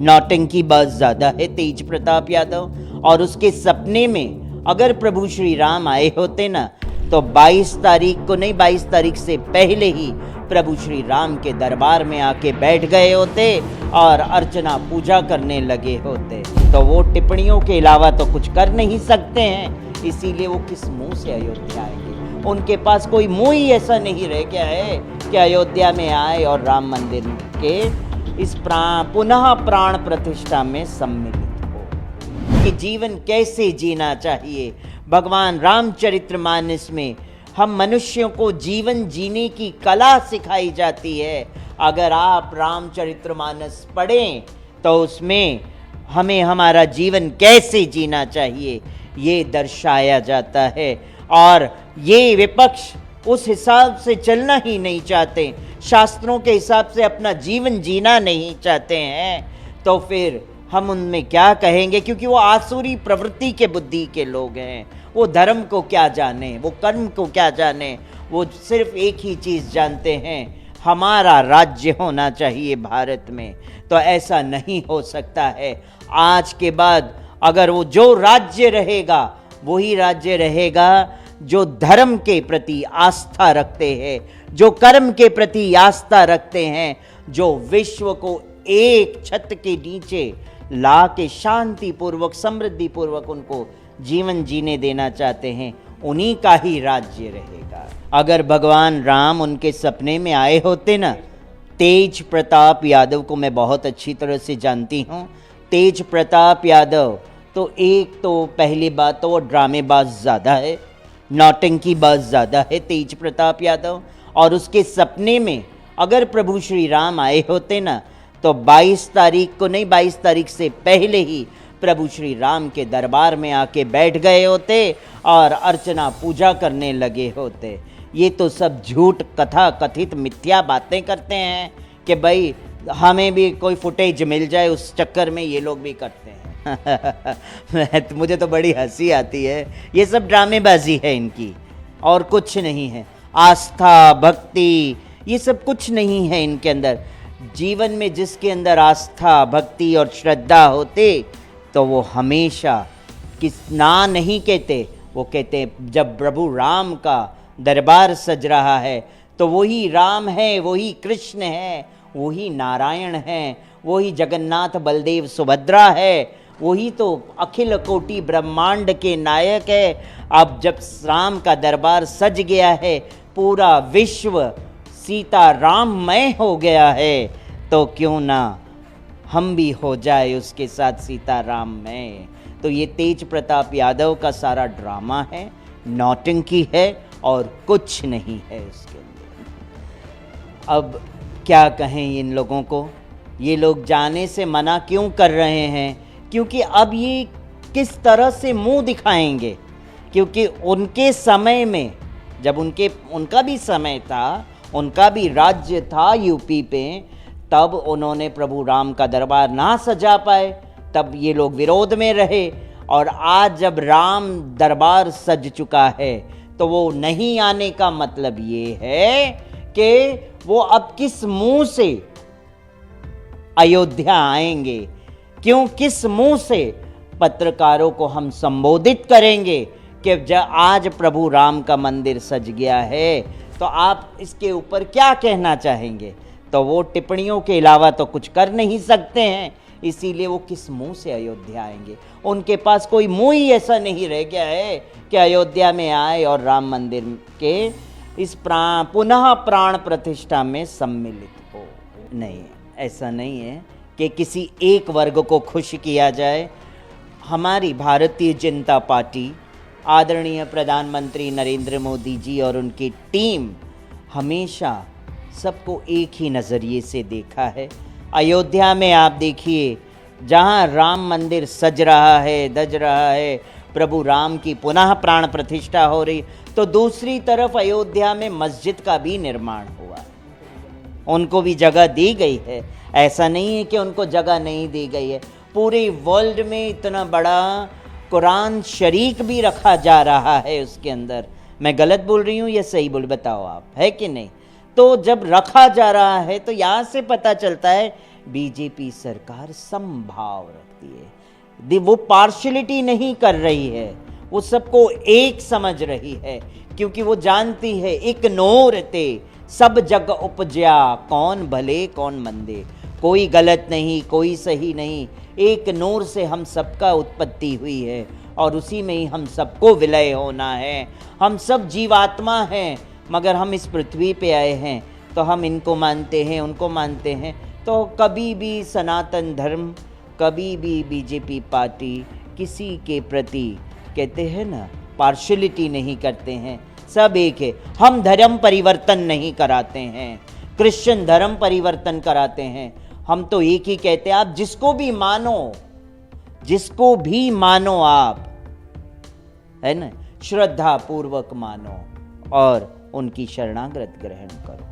नौटंकी बहुत ज्यादा है तेज प्रताप यादव। और उसके सपने में अगर प्रभु श्री राम आए होते ना, तो 22 तारीख को नहीं, 22 तारीख से पहले ही प्रभु श्री राम के दरबार में आके बैठ गए होते और अर्चना पूजा करने लगे होते। तो वो टिप्पणियों के अलावा तो कुछ कर नहीं सकते हैं, इसीलिए वो किस मुंह से अयोध्या आएंगे। उनके पास कोई मुंह ही ऐसा नहीं रह गया है कि अयोध्या में आए और राम मंदिर के इस पुनः प्राण प्रतिष्ठा में सम्मिलित हो। कि जीवन कैसे जीना चाहिए, भगवान रामचरितमानस में हम मनुष्यों को जीवन जीने की कला सिखाई जाती है। अगर आप रामचरितमानस पढ़ें तो उसमें हमें हमारा जीवन कैसे जीना चाहिए ये दर्शाया जाता है। और ये विपक्ष उस हिसाब से चलना ही नहीं चाहते, शास्त्रों के हिसाब से अपना जीवन जीना नहीं चाहते हैं, तो फिर हम उनमें क्या कहेंगे, क्योंकि वो आसुरी प्रवृत्ति के बुद्धि के लोग हैं। वो धर्म को क्या जाने, वो कर्म को क्या जाने, वो सिर्फ एक ही चीज़ जानते हैं, हमारा राज्य होना चाहिए भारत में। तो ऐसा नहीं हो सकता है। आज के बाद अगर वो जो राज्य रहेगा वही राज्य रहेगा जो धर्म के प्रति आस्था रखते हैं, जो कर्म के प्रति आस्था रखते हैं, जो विश्व को एक छत के नीचे ला के शांति पूर्वक समृद्धि पूर्वक उनको जीवन जीने देना चाहते हैं, उन्हीं का ही राज्य रहेगा। अगर भगवान राम उनके सपने में आए होते ना, तेज प्रताप यादव को मैं बहुत अच्छी तरह से जानती हूँ। तेज प्रताप यादव तो एक तो पहली बात तो वो ड्रामेबाज ज़्यादा है, नौटंकी बहुत ज़्यादा है तेज प्रताप यादव। और उसके सपने में अगर प्रभु श्री राम आए होते ना, तो 22 तारीख को नहीं, 22 तारीख से पहले ही प्रभु श्री राम के दरबार में आके बैठ गए होते और अर्चना पूजा करने लगे होते। ये तो सब झूठ कथा कथित मिथ्या बातें करते हैं कि भाई हमें भी कोई फुटेज मिल जाए, उस चक्कर में ये लोग भी करते हैं। मुझे तो बड़ी हंसी आती है। ये सब ड्रामेबाजी है इनकी और कुछ नहीं है। आस्था भक्ति ये सब कुछ नहीं है इनके अंदर। जीवन में जिसके अंदर आस्था भक्ति और श्रद्धा होते तो वो हमेशा किस ना नहीं कहते, वो कहते जब प्रभु राम का दरबार सज रहा है तो वही राम है, वही कृष्ण है, वही नारायण है, वही जगन्नाथ बलदेव सुभद्रा है, वही तो अखिल कोटि ब्रह्मांड के नायक है। अब जब राम का दरबार सज गया है, पूरा विश्व सीता राममय हो गया है, तो क्यों ना हम भी हो जाए उसके साथ सीता राममय। तो ये तेज प्रताप यादव का सारा ड्रामा है, नौटंकी है और कुछ नहीं है उसके अंदर। अब क्या कहें इन लोगों को, ये लोग जाने से मना क्यों कर रहे हैं, क्योंकि अब ये किस तरह से मुंह दिखाएंगे। क्योंकि उनके समय में जब उनका भी समय था, उनका भी राज्य था यूपी पे, तब उन्होंने प्रभु राम का दरबार ना सजा पाए, तब ये लोग विरोध में रहे। और आज जब राम दरबार सज चुका है तो वो नहीं आने का मतलब ये है कि वो अब किस मुंह से अयोध्या आएंगे, क्यों किस मुंह से पत्रकारों को हम संबोधित करेंगे कि आज प्रभु राम का मंदिर सज गया है, तो आप इसके ऊपर क्या कहना चाहेंगे। तो वो टिप्पणियों के अलावा तो कुछ कर नहीं सकते हैं, इसीलिए वो किस मुंह से अयोध्या आएंगे। उनके पास कोई मुंह ही ऐसा नहीं रह गया है कि अयोध्या में आए और राम मंदिर के इस पुनः प्राण प्रतिष्ठा में सम्मिलित हो। नहीं, ऐसा नहीं है कि किसी एक वर्ग को खुश किया जाए। हमारी भारतीय जनता पार्टी, आदरणीय प्रधानमंत्री नरेंद्र मोदी जी और उनकी टीम हमेशा सबको एक ही नज़रिए से देखा है। अयोध्या में आप देखिए, जहाँ राम मंदिर सज रहा है, दज रहा है, प्रभु राम की पुनः प्राण प्रतिष्ठा हो रही, तो दूसरी तरफ अयोध्या में मस्जिद का भी निर्माण हुआ, उनको भी जगह दी गई है। ऐसा नहीं है कि उनको जगह नहीं दी गई है। पूरे वर्ल्ड में इतना बड़ा कुरान शरीफ भी रखा जा रहा है उसके अंदर। मैं गलत बोल रही हूँ या सही बताओ आप, है कि नहीं। तो जब रखा जा रहा है तो यहाँ से पता चलता है बीजेपी सरकार समभाव रखती है। वो पार्शलिटी नहीं कर रही है, वो सबको एक समझ रही है, क्योंकि वो जानती है एक नोर ते सब जग उपज्या, कौन भले कौन मंदे, कोई गलत नहीं कोई सही नहीं, एक नूर से हम सबका उत्पत्ति हुई है और उसी में ही हम सबको विलय होना है। हम सब जीवात्मा हैं, मगर हम इस पृथ्वी पे आए हैं तो हम इनको मानते हैं उनको मानते हैं। तो कभी भी सनातन धर्म, कभी भी बीजेपी पार्टी किसी के प्रति कहते हैं ना पार्शलिटी नहीं करते हैं, सब एक है। हम धर्म परिवर्तन नहीं कराते हैं, क्रिश्चियन धर्म परिवर्तन कराते हैं। हम तो एक ही कहते हैं, आप जिसको भी मानो आप, है ना, श्रद्धा पूर्वक मानो और उनकी शरणागत ग्रहण करो।